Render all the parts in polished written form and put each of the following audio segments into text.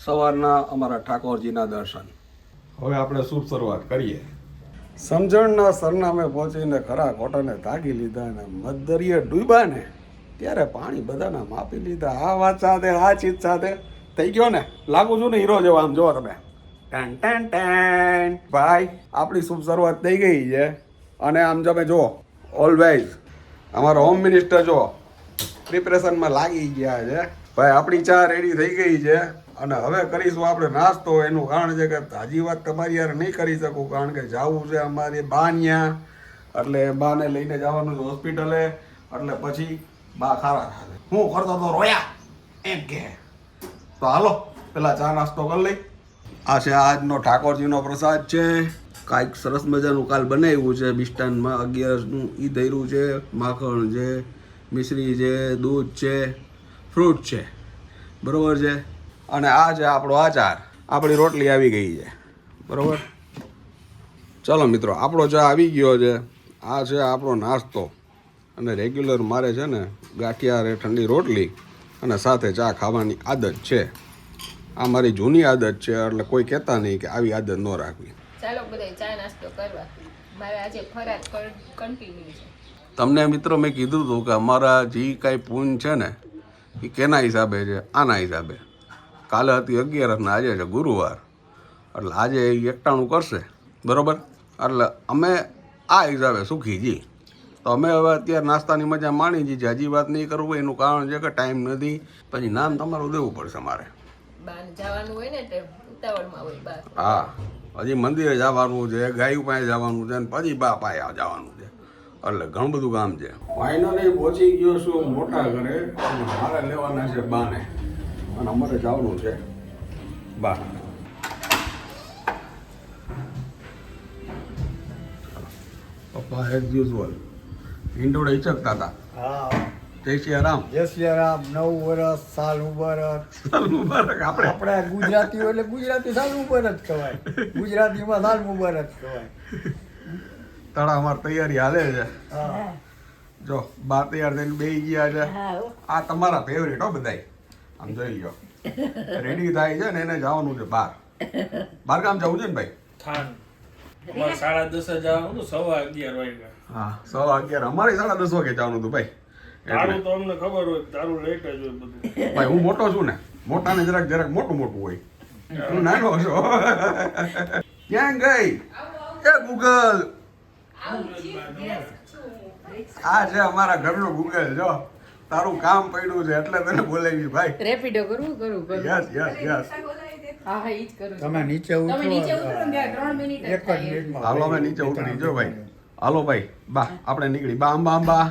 સવારના અમારા ઠાકોરજીના દર્શન. હવે આપણે શુભ શરૂઆત કરીએ. સમજણના સરનામે પહોંચીને ખરા ખોટાને તાકી લીધા અને મધદરિયે ડૂબ્યા ને ત્યારે પાણી બધાના માપી લીધા. આ વાત સાથે આ ચીજ સાથે થઈ ગયો ને, લાગુ છું ને હીરો જેવો. આમ જોવો તમે, ટેન ટેન ટેન. ભાઈ આપણી શુભ શરૂઆત થઈ ગઈ છે. અને આમ તમે જુઓ, ઓલવેઝ અમારો હોમ મિનિસ્ટર જો પ્રિપરેશનમાં લાગી ગયા છે. ભાઈ આપણી ચા રેડી થઈ ગઈ છે અને હવે કરીશું આપણે નાસ્તો. એનું કારણ છે કે તાજી વાત તમારી યાર નહીં કરી શકું, કારણ કે જવું છે અમારી બા ન્યા, એટલે બાને લઈને જવાનું છે હોસ્પિટલે. એટલે પછી બા ખારા ખાશે. હું કરતો તો રોયા એમ કે. તો હાલો પેલા ચા નાસ્તો કરી લઈ. આ છે આજનો ઠાકોરજીનો પ્રસાદ છે. કાંઈક સરસ મજાનું કાલ બનાવ્યું છે મિષ્ટાનમાં. 11નું ઈ ધર્યું છે, માખણ છે, મિશ્રી છે, દૂધ છે, ફ્રૂટ છે, બરાબર છે. અને આ છે આપણો આચાર. આપણી રોટલી આવી ગઈ છે, બરાબર. ચાલો મિત્રો, આપણો ચા આવી ગયો છે. આ છે આપણો નાસ્તો. અને રેગ્યુલર મારે છે ને ગાંઠિયા ઠંડી રોટલી અને સાથે ચા ખાવાની આદત છે. આ મારી જૂની આદત છે, એટલે કોઈ કહેતા નહીં કે આવી આદત ન રાખવી. ચાલો બધા ચા નાસ્તો કરવા. મારે આજે ફરાળ કન્ટિન્યુ છે. તમને મિત્રો મેં કીધું હતું કે અમારા જે કાંઈ પૂન છે ને એ કેના હિસાબે છે? આના હિસાબે. કાલે હતી 11 ને આજે છે ગુરુવાર, એટલે આજે એ 91 કરશે, બરાબર. એટલે અમે આ હિસાબે સુખી છીએ. તો અમે હવે અત્યારે નાસ્તાની મજા માણી છીએ. હજી વાત નહીં કરવું એનું કારણ છે કે ટાઈમ નથી. પછી નામ તમારું દેવું પડશે મારે. બાર જવાનું હોય ને એટલે ઉતાવળમાં હોય બાર. હા, હજી મંદિરે જવાનું છે, ગાયું પાસે જવાનું છે, અને પછી બા પાસે જવાનું છે. એટલે ઘણું બધું કામ છે. ફાઇનલી પહોંચી ગયો છું મોટા ઘરે. મારે લેવાના છે બાને અને અમારે જવાનું છે બા. પપ્પા એઝ યુઝ્યુઅલ ઈંડોળે હિચકતા હતા. હા, જય શ્રી રામ. જય શ્રી રામ. 9 વર્ષ, સાલ મુબારક. સાલ મુબારક. આપણે ગુજરાતીઓ એટલે ગુજરાતી સાલ મુબારક કહેવાય. ગુજરાતીમાં સાલ મુબારક કહેવાય. તળા અમારે તૈયારી હાલે છે. હા, જો બા તૈયાર થઈને બેસી ગયા છે. આ તમારા ફેવરેટ હો બધાય. આમ જોઈ લો, રેડી થાય છે ને એને જવાનું છે બહાર. બહાર ગામ જવું છે ને ભાઈ? થાન અમારે 10:30 જવાનું હતું, 11:15 વાગ્યા. હા, 11:15. અમારે 10:30 વાગે જવાનું હતું ભાઈ. તારું તો અમને ખબર હોય, તારું લેટ જ હોય બધું. ભાઈ હું મોટો છું ને, મોટાને જરાક મોટું હોય. હું નાનો છું. ક્યાં ગઈ એ ગૂગલ? આ છે અમારા ઘરનું ગૂગલ. જો તારું કામ પડ્યું છે એટલે તને બોલાવી ભાઈ. રેપિડો કરું. યસ. હા ઈ જ કરું. તમે નીચે ઉતરો. તમે નીચે ઉતરો ને 3 મિનિટ જ એક જ થાય. મિનિટમાં. હાલો અમે નીચે ઉતરી. જો ભાઈ, હાલો ભાઈ, બા આપણે નીકળી. બા અંબા.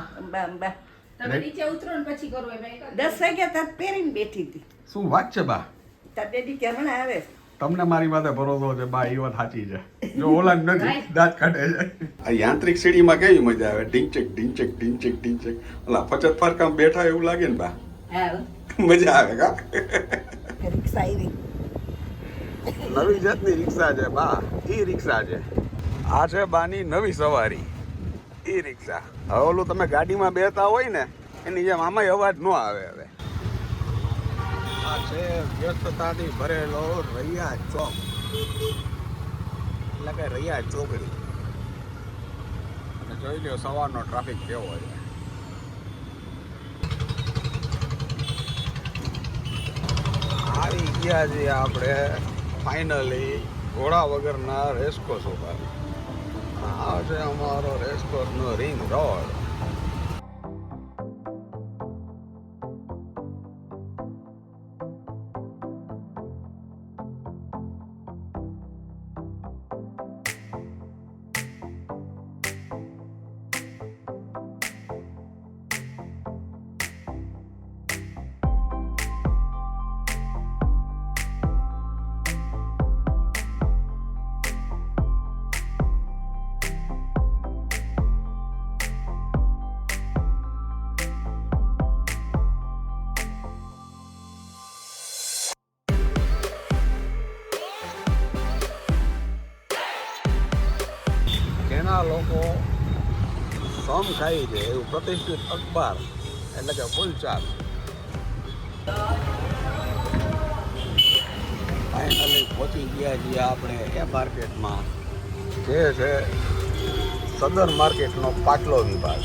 તમે નીચે ઉતરો ને પછી કરો એમ. 10 વાગ્યા તક પહેરીને બેઠી હતી. શું વાત છે બા? તબેટી કે હમણાં આવે. તમને મારી વાતે ભરોસો છે બા, એ વાત સાચી છે. જો ઓલા નથી દાંત કાઢે છે. આ યાંત્રિક સીડીમાં કેવી મજા આવે. ઢીંચક. ઓલા ફચત ફરકામ બેઠા એવું લાગે ને બા, હા, મજા આવે કા. રિક્ષા આવી. નવી જાતની રિક્ષા છે બા, ઈ રિક્ષા છે. આ છે બાની નવી સવારી, ઈ રિક્ષા. હવે ઓલું તમે ગાડીમાં બેસતા હોય ને એની જેમ આમાં અવાજ ન આવે. હવે આ છે વ્યસ્તતાથી ભરેલો રૈયા ચોક, એટલે કે રૈયા ચોકડી. અને જોઈ લો સવારનો ટ્રાફિક કેવો છે. આવી ગયા છીએ આપણે ફાઇનલી ઘોડા વગરના રેસકોર્સ ઉપર. આ છે અમારો રેસકોર્સનો રિંગ રોડ. કેના લોકો સમ ખાઈ છે એવું પ્રતિષ્ઠિત અખબાર એટલે કે ફૂલચાર. પહોંચી ગયા છીએ આપણે એ માર્કેટમાં, જે છે સદર માર્કેટનો પાટલો વિભાગ.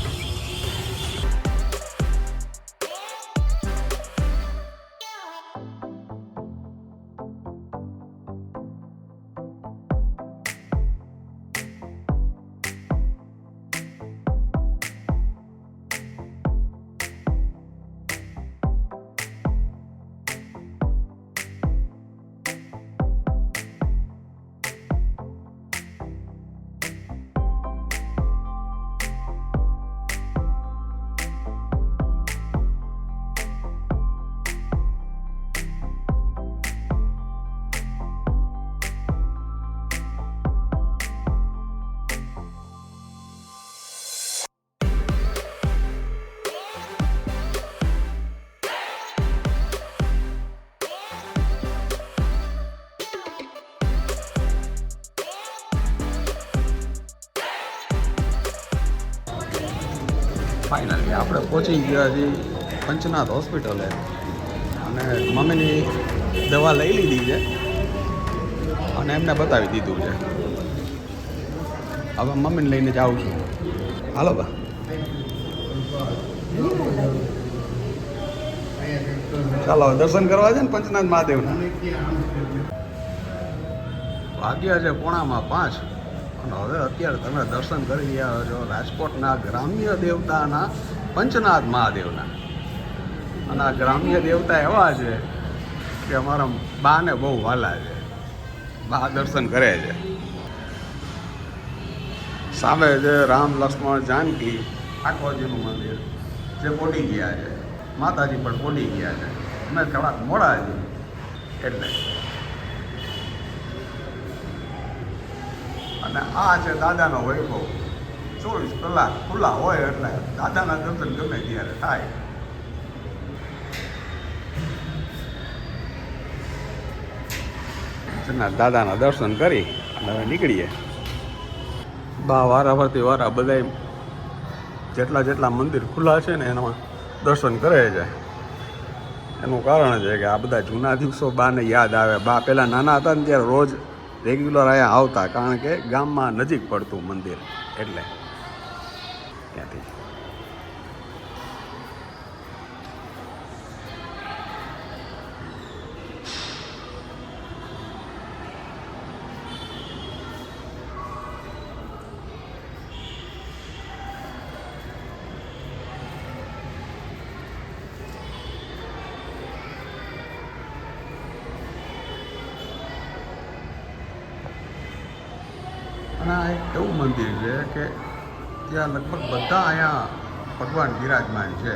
ફાઇનલી આપણે પહોંચી ગયા છીએ પંચનાથ હોસ્પિટલે અને મમ્મીની દવા લઈ લીધી છે અને એમને બતાવી દીધું છે. હવે મમ્મીને લઈને જાઉં છું. હાલો બા. ચાલો દર્શન કરવા છે ને પંચનાથ મહાદેવના. વાગ્યા છે 4:45 અને હવે અત્યારે તમે દર્શન કરી રહ્યા છો રાજકોટના ગ્રામ્ય દેવતાના પંચનાથ મહાદેવના. અને આ ગ્રામ્ય દેવતા એવા છે કે અમારા બાને બહુ વાલા છે. બા દર્શન કરે છે. સામે છે રામ લક્ષ્મણ જાનકી ઠાકોરજીનું મંદિર જે પોડી ગયા છે. માતાજી પણ પોડી ગયા છે. અમે થોડાક મોડા છે એટલે. અને આ છે દાદાનો વૈભવ. 24 કલાક ખુલ્લા હોય એટલે દાદાના દર્શન ગમે ત્યારે થાય. દાદાના દર્શન કરી અને હવે નીકળીએ. બા વારાફરતી વારા બધા જેટલા મંદિર ખુલ્લા છે ને એમાં દર્શન કરે છે. એનું કારણ છે કે આ બધા જૂના દિવસો બાને યાદ આવે. બા પહેલાં નાના હતા ને ત્યારે રોજ રેગ્યુલર અહીંયા આવતા, કારણ કે ગામમાં નજીક પડતું મંદિર એટલે ત્યાંથી. અને આ એક એવું મંદિર છે કે ત્યાં લગભગ બધા અહીંયા ભગવાન બિરાજમાન છે.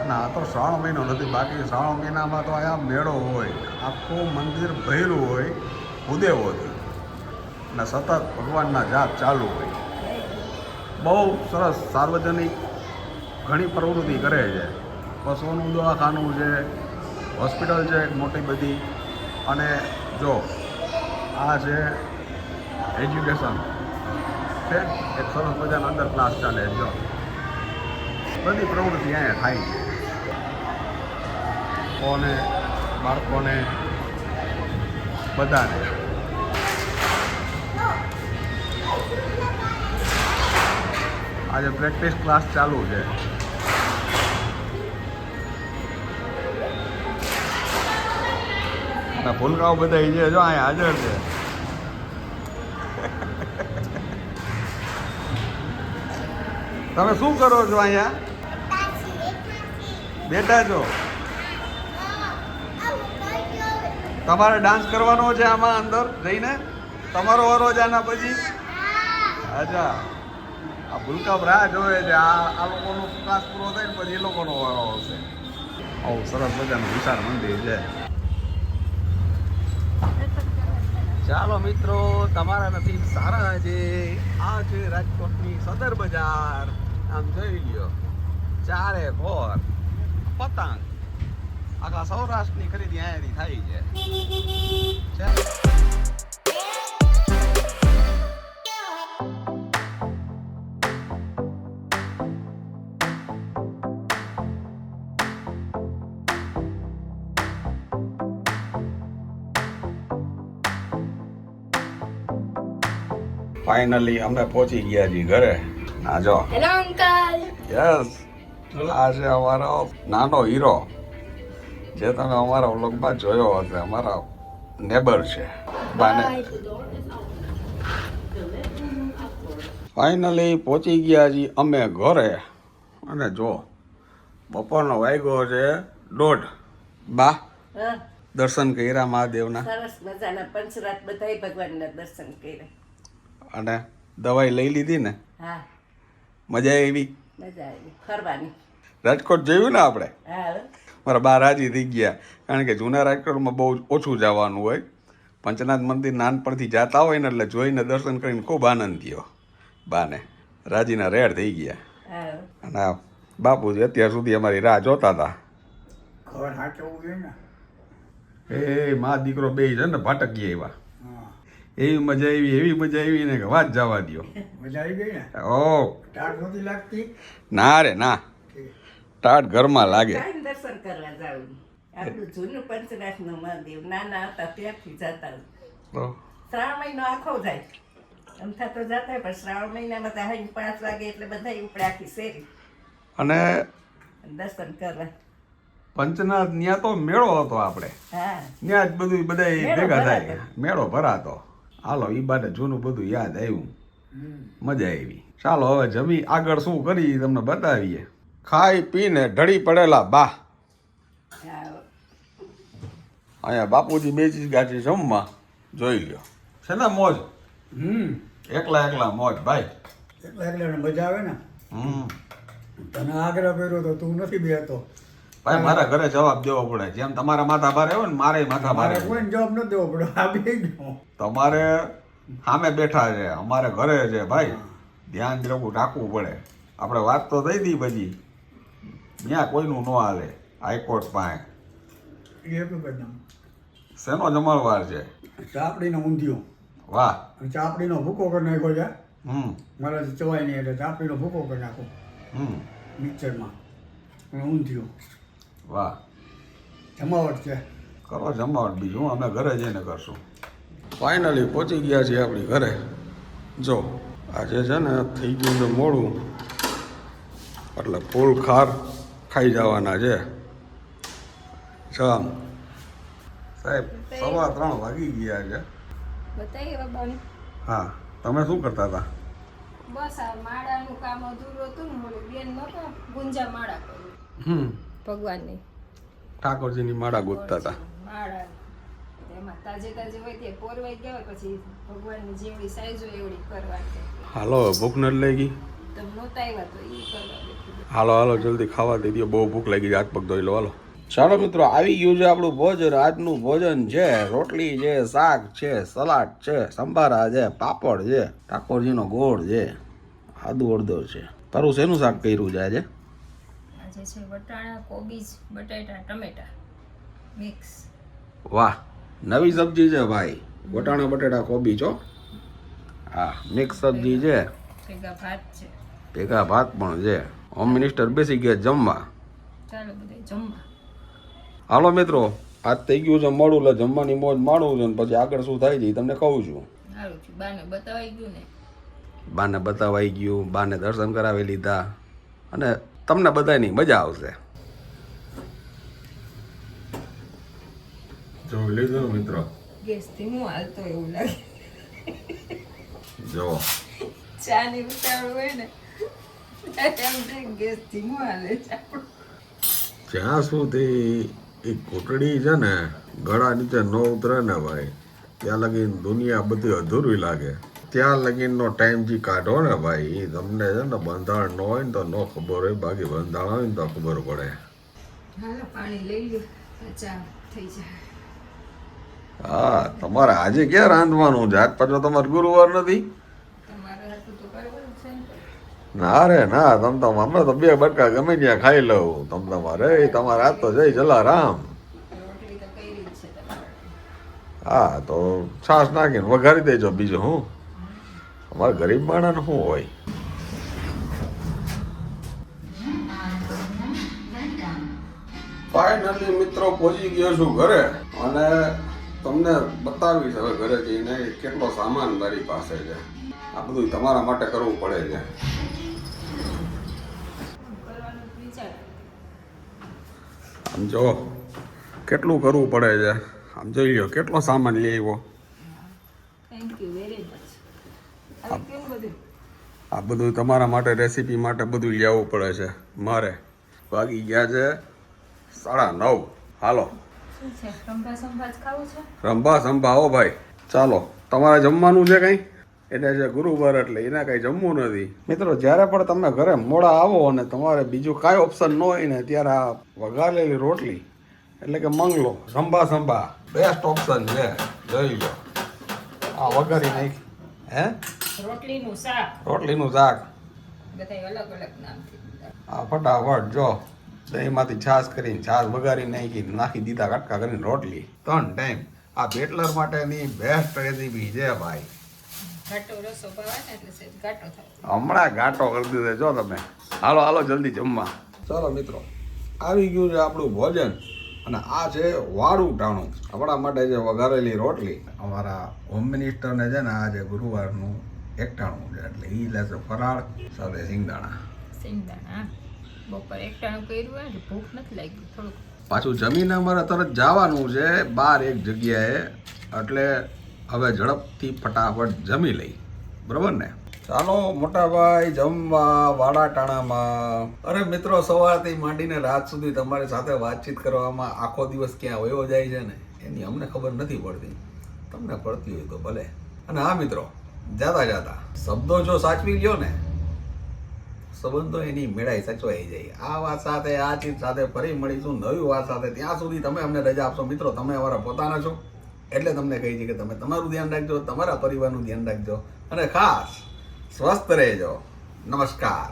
અને આ તો શ્રાવણ મહિનો નથી, બાકી શ્રાવણ મહિનામાં તો અહીંયા મેળો હોય, આખું મંદિર ભરેલું હોય ભૂદેવોથી અને સતત ભગવાનના જાપ ચાલુ હોય. બહુ સરસ સાર્વજનિક ઘણી પ્રવૃત્તિ કરે છે. પશુઓનું દવાખાનું છે, હોસ્પિટલ છે મોટી બધી. અને જો આ છે એજ્યુકેશન છે, એક સરસ મજાના અંદર ક્લાસ ચાલે. જો બધી પ્રવૃત્તિ અહીંયા થાય છે. કોને બાળકોને બધાને. આજે પ્રેક્ટિસ ક્લાસ ચાલુ છે. અને ભૂલકાઓ બધા છે જો અહીંયા હાજર છે. તમે શું કરો છો અહીંયા? બેઠા છો? તમારે ડાન્સ કરવાનો છે આમાં અંદર જઈને? તમારો વારો છે આના પછી? અચ્છા, આ ભૂલકા રાહ જોવે છે. આ લોકોનો ક્લાસ પૂરો થાય ને પછી એ લોકોનો વારો આવશે. આવું સરસ મજાનું વિશાળ મંદિર છે. ચાલો મિત્રો, તમારા નસીબ સારા છે. આ છે રાજકોટની સદર બજાર. આમ જોઈ લ્યો, ચારે કોર પતંગ. આખા સૌરાષ્ટ્રની ખરીદી અહીંયાથી થાય છે. ફાઇનલી અમે પહોંચી ગયા છીએ ઘરે. આ જો હેલો અંકલ. યસ, આ છે અમારો નાનો હીરો જે તમે અમારા વ્લોગમાં જોયો હશે. અમારા નેબર છે બાને. ફાઇનલી પહોંચી ગયા છીએ અમે ઘરે. અને જો બપોરનો વાગ્યો છે 1:30. બા હા દર્શન કર્યા મહાદેવના સરસ મજાના પંચરાત બધાય ભગવાનના દર્શન કર્યા. અને દવાઈ લઈ લીધી ને? હા મજા આવી? મજા આવી ફરવાની. રાજકોટ જોયું ને આપણે? હા મારા બા રાજી થઈ ગયા, કારણ કે જૂના રાજકોટમાં બહુ ઓછું જવાનું હોય. પંચનાથ મંદિર નાનપણથી જતા હોય ને એટલે જોઈને દર્શન કરીને ખૂબ આનંદ થયો. બાને રાજીના રેડ થઈ ગયા. હા અને આ બાપુજી અત્યાર સુધી અમારી રાહ જોતા હતા. ખબર સાચવવું જોઈએ ને. એ મા દીકરો બે છે ને ભાટકી આવ્યા. હા એવી મજા આવી ને કે વાત જવા દ્યો. મજા આવી ગઈ ને. ઓ ટાઢ નહોતી લાગતી. ના રે ના, ટાટ ઘરમાં લાગે. કાંઈ દર્શન કરવા જાવ. આપણું જૂનું પંચનાથનું મહાદેવ નાના હતા ત્યાંથી જતા. તો શ્રાવણ મહિનો આખો જાય અમથા તો જતા પણ શ્રાવણ મહિનામાં તો 5 વાગે એટલે બધા ઉપડે આખી શેરી અને દર્શન કરવા. પંચનાથ ત્યાં તો મેળો હતો આપણે, હા ત્યાં જ બધું બધા મેળો ભેગા થાય, ભરાતો. મેળો ભરાતો. હાલો ઈ બાને જૂનું બધું યાદ આવ્યું, મજા આવી. ચાલો હવે જમી આગળ શું કરી ઈ તમને બતાવીએ. ખાઈ પીને ઢળી પડેલા બા. હા અહીંયા બાપુજી બેસી ગાંઠી જમવા. જોઈ લ્યો છે ને મોજ, એકલા મોજ ભાઈ. એટલે મજા આવે ને. તને આગ્રહ કર્યો તો તું નથી બેસતો. ભાઈ મારા ઘરે જવાબ દેવો પડે. જેમ તમારા માથા ભારે હોય ને મારે માથા ભારે મારે હોય. કોઈને જવાબ ન દેવો પડે. આ બે ગયો. તમારે સામે બેઠા છે, અમારે ઘરે છે ભાઈ, ધ્યાન રાખવું પડે. આપણે વાત તો થઈ હતી પછી, ત્યાં કોઈનું ન હાલે. હાઈકોર્ટ પાસે એ એટલું કરી દઉં. શેનો જમણવાર છે? ચાપડીનો ઊંધિયો. વાહ. ચાપડીનો ભૂકો કરી નાખ્યો છે. હમ મારાથી ચવાય નહીં એટલે ચાપડીનો ભૂકો કરી નાખો મિક્સરમાં. અને ઊંધિયો વાહ. જમાવટ છે. કરો જમવાટ, બીજું અમે ઘરે જઈને કરશું. ફાઇનલી પહોંચી ગયા છીએ આપણી ઘરે. જો આજે છે ને થઈ ગયું છે મોડું, એટલે ફૂલ ખાર ખાઈ જવાના છે. જામ સાહેબ 3:15 વાગી ગયા છે. બતાવી બાબાને. હા, તમે શું કરતા હતા? બસ આ માળાનું કામ અધૂરું હતું ને મોડું બેન નતો ગુંજા માળા કર્યું ભગવાનની. ઠાકોરજીની માળા ગોતતા હતા. માળા એમાં તાજે હોય તે પોરવાઈ ગયા હોય પછી ભગવાનની જેવડી સાઈઝ હોય એવડી કરવાની. હાલો ભૂખ નથી લાગી? તમે નહોતા આવ્યા તો એ કરવા બેઠી. હાલો જલ્દી ખાવા દઈ દો, બહુ ભૂખ લાગી છે. હાથ પગ ધોઈ લો હાલો. ચાલો મિત્રો, આવી ગયું છે આપણું ભોજન. આજનું ભોજન છે રોટલી છે, શાક છે, સલાડ છે, સંભારા છે, પાપડ છે, ઠાકોરજીનો ગોળ છે, આદુ અડદર છે. તારું શેનું શાક કર્યું છે આજે? આજે છે વટાણા, કોબીજ, બટાટા, ટમેટા મિક્સ. વાહ, નવી સબ્જી છે ભાઈ. વટાણા બટાટા કોબી છો. હા, મિક્સ સબ્જી છે. ભેગા ભાત છે. ભેગા ભાત પણ છે. હોમ મિનિસ્ટર બેસી ગયા જમવા. ચાલો બધા જમવા. હાલો મિત્રો, આજ થઈ ગયું છે મોડું, એટલે જમવાની મોજ માણવું છે ને પછી આગળ શું થાય છે એ તમને કહું છું. સારું છું, બાને બતાવાઈ ગયું ને. બાને બતાવાઈ ગયું, બાને દર્શન કરાવી લીધા, અને તમને બધાની મજા આવશે. જોઈ લીધું મિત્રો? ગેસ ધીમું હાલતો એવું લાગે. જો ચા ની ઉતાવળ હોય ને એમ થાય ગેસ ધીમું હાલે છે આપણું. જ્યાં સુધી એ ઘૂંટડી છે ને ગળા નીચે ન ઉતરે ને ભાઈ, ત્યાં લગીન દુનિયા બધી અધૂરી લાગે. ત્યાં લગીનનો ટાઈમ જે કાઢો ને ભાઈ, એ તમને છે ને બંધારણ ન હોય ને તો ન ખબર હોય, બાકી બંધારણ હોય ને તો ખબર પડે. હાલો પાણી લઈ લો, ચા થઈ જાય. હા, તમારે આજે ક્યાં રાંધવાનું છે? આજ પાછો તમારે ગુરુવાર નથી? તમારે હતું તો કરવાનું છે ને. ના રે ના, તમ તો અમે તો 2 બટકા ગમે ત્યાં ખાઈ લઉં. તમારે તમારે આજ તો જય જલારામ. રોટલી તો કરી જ છે તમારે. હા, તો છાશ નાખીને વઘારી દેજો. બીજું હું, અમારે ગરીબ માણસને શું હોય. ફાઇનલી મિત્રો પહોંચી ગયો છું ઘરે, અને તમને બતાવીશ હવે ઘરે જઈને કે કેટલો સામાન મારી પાસે છે. આ બધું તમારા માટે કરવું પડે છે. કરવાનું વિચાર આમ જો કેટલું કરવું પડે છે. આમ જોઈ લો કેટલો સામાન લઈ આવ્યો. Thank you very much. હવે કેમ બધું આ બધું તમારા માટે રેસીપી માટે બધું લેવું પડે છે મારે. વાગી ગયા છે 9:30. હાલો શું છે? રંભા સંભાજ ખાવું છે? રંભા સંભા હો ભાઈ. ચાલો તમારે જમવાનું છે કંઈ? એટલે છે ગુરુવાર એટલે એને કંઈ જમવું નથી. મિત્રો જ્યારે પણ તમે ઘરે મોડા આવો અને તમારે બીજું કાંઈ ઓપ્શન ન હોય ને ત્યારે આ વઘારેલી રોટલી એટલે કે મંગલો રંભા સંભા બેસ્ટ ઓપ્શન છે. જોઈ લો આ વઘારી નાખી હે રોટલીનું શાક રોટલીનું શાક બધા અલગ અલગ નામથી. આ ફટાફટ જો દહીંમાંથી છાશ કરીને છાશ વઘારી નાખી દીધા કટકા કરીને રોટલી 3 ટાઈમ. આ બેટલર માટેની બેસ્ટ રેસીપી છે ભાઈ. ઘાટો રસો ભાવે ને એટલે સહેજ ઘાટો થાય. હમણાં ઘાટો કરી દીધો જો તમે. હાલો હાલો જલ્દી જમવા. ચાલો મિત્રો આવી ગયું છે આપણું ભોજન અને આ છે વાળું ટાણું. આપણા માટે છે વઘારેલી રોટલી. અમારા હોમ મિનિસ્ટરને છે ને આજે ગુરુવારનું એકટાણું છે એટલે એ લેશે ફરાળ સાથે સિંગદાણા. સિંગદાણા બપોર એકટાણું કર્યું હોય ને ભૂખ નથી લાગી થોડુંક. પાછું જમીને અમારે તરત જવાનું છે બહાર એક જગ્યાએ એટલે હવે ઝડપથી ફટાફટ જમી લઈ. બરોબર ને? ચાલો મોટાભાઈ જમવા વાડા ટાણામાં. અરે મિત્રો સવારથી માંડીને રાત સુધી તમારી સાથે વાતચીત કરવામાં આખો દિવસ ક્યાં વયો જાય છે ને એની અમને ખબર નથી પડતી. તમને પડતી હોય તો ભલે. અને હા મિત્રો જાતા જાતા શબ્દો જો સાચવી લ્યો ને સંબંધો એની મેળાઈ સચવાઈ જાય. આ વાત સાથે આ ચીજ સાથે ફરી મળીશું નવી વાત સાથે. ત્યાં સુધી તમે અમને રજા આપશો મિત્રો. તમે અમારા પોતાના છો એટલે તમને કહી છે કે તમે તમારું ધ્યાન રાખજો, તમારા પરિવારનું ધ્યાન રાખજો અને ખાસ સ્વસ્થ રહેજો. નમસ્કાર.